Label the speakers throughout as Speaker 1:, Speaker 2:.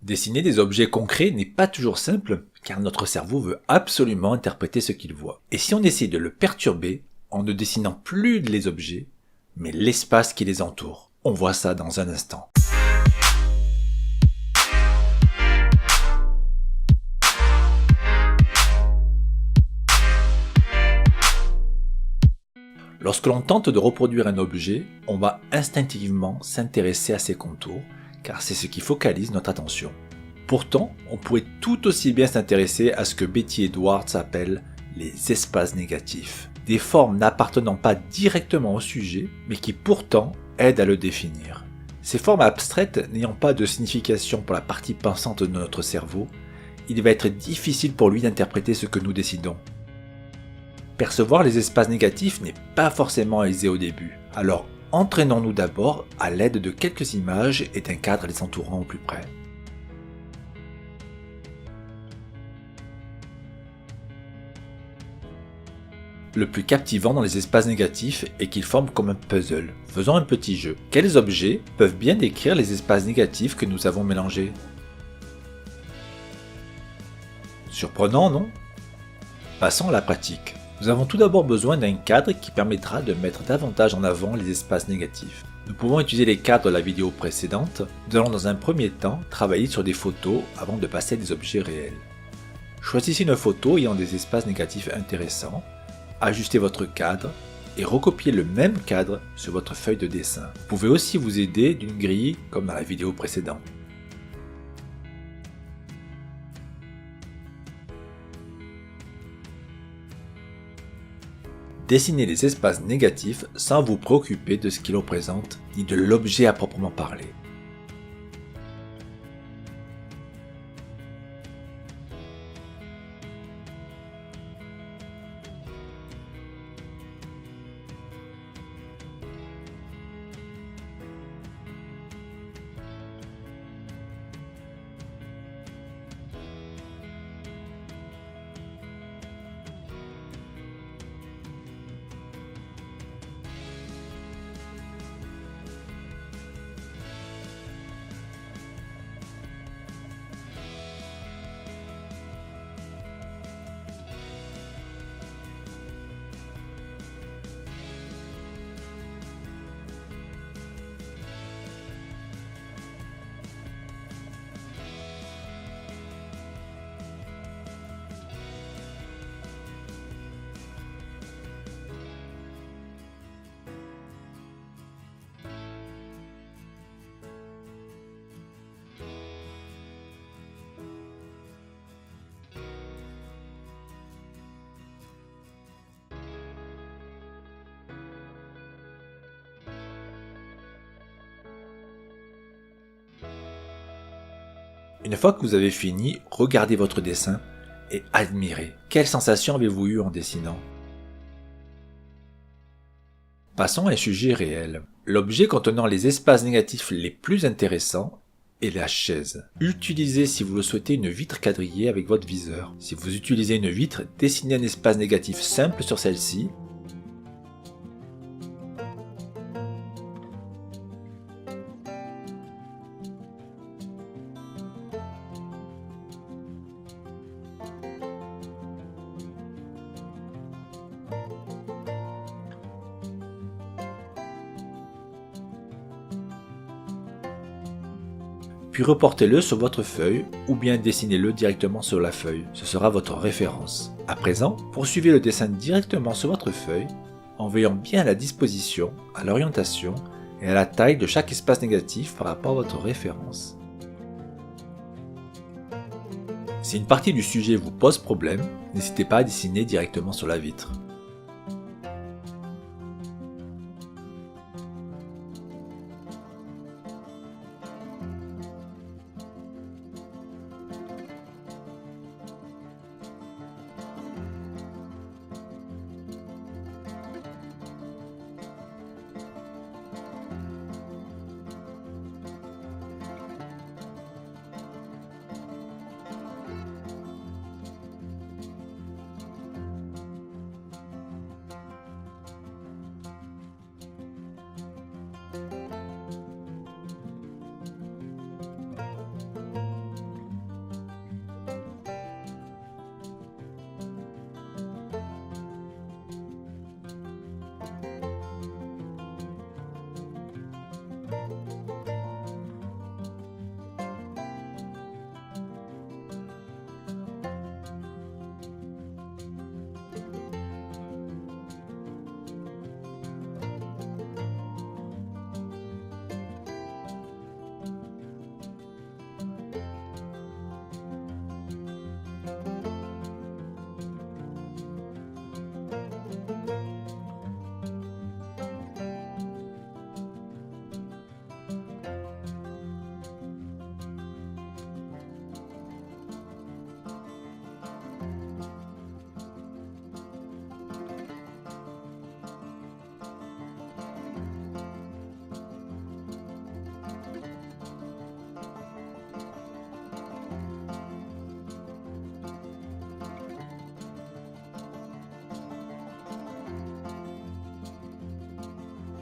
Speaker 1: Dessiner des objets concrets n'est pas toujours simple, car notre cerveau veut absolument interpréter ce qu'il voit. Et si on essaie de le perturber, en ne dessinant plus les objets, mais l'espace qui les entoure? On voit ça dans un instant. Lorsque l'on tente de reproduire un objet, on va instinctivement s'intéresser à ses contours, car c'est ce qui focalise notre attention. Pourtant, on pourrait tout aussi bien s'intéresser à ce que Betty Edwards appelle les espaces négatifs, des formes n'appartenant pas directement au sujet, mais qui pourtant aident à le définir. Ces formes abstraites n'ayant pas de signification pour la partie pensante de notre cerveau, il va être difficile pour lui d'interpréter ce que nous décidons. Percevoir les espaces négatifs n'est pas forcément aisé au début, alors entraînons-nous d'abord à l'aide de quelques images et d'un cadre les entourant au plus près. Le plus captivant dans les espaces négatifs est qu'ils forment comme un puzzle. Faisons un petit jeu. Quels objets peuvent bien décrire les espaces négatifs que nous avons mélangés? Surprenant, non? Passons à la pratique. Nous avons tout d'abord besoin d'un cadre qui permettra de mettre davantage en avant les espaces négatifs. Nous pouvons utiliser les cadres de la vidéo précédente. Nous allons dans un premier temps travailler sur des photos avant de passer à des objets réels. Choisissez une photo ayant des espaces négatifs intéressants, ajustez votre cadre et recopiez le même cadre sur votre feuille de dessin. Vous pouvez aussi vous aider d'une grille comme dans la vidéo précédente. Dessinez les espaces négatifs sans vous préoccuper de ce qu'ils représentent ni de l'objet à proprement parler. Une fois que vous avez fini, regardez votre dessin et admirez. Quelle sensation avez-vous eue en dessinant? Passons à un sujet réel. L'objet contenant les espaces négatifs les plus intéressants est la chaise. Utilisez si vous le souhaitez une vitre quadrillée avec votre viseur. Si vous utilisez une vitre, dessinez un espace négatif simple sur celle-ci. Puis reportez-le sur votre feuille ou bien dessinez-le directement sur la feuille, ce sera votre référence. À présent, poursuivez le dessin directement sur votre feuille en veillant bien à la disposition, à l'orientation et à la taille de chaque espace négatif par rapport à votre référence. Si une partie du sujet vous pose problème, n'hésitez pas à dessiner directement sur la vitre.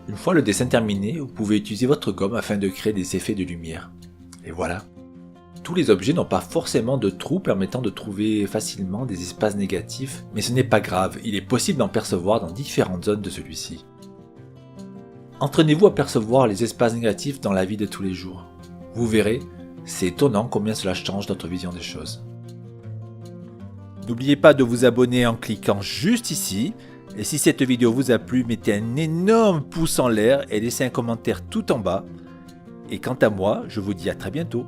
Speaker 1: Une fois le dessin terminé, vous pouvez utiliser votre gomme afin de créer des effets de lumière. Et voilà. Tous les objets n'ont pas forcément de trous permettant de trouver facilement des espaces négatifs, mais ce n'est pas grave, il est possible d'en percevoir dans différentes zones de celui-ci. Entraînez-vous à percevoir les espaces négatifs dans la vie de tous les jours. Vous verrez, c'est étonnant combien cela change notre vision des choses. N'oubliez pas de vous abonner en cliquant juste ici. Et si cette vidéo vous a plu, mettez un énorme pouce en l'air et laissez un commentaire tout en bas. Et quant à moi, je vous dis à très bientôt.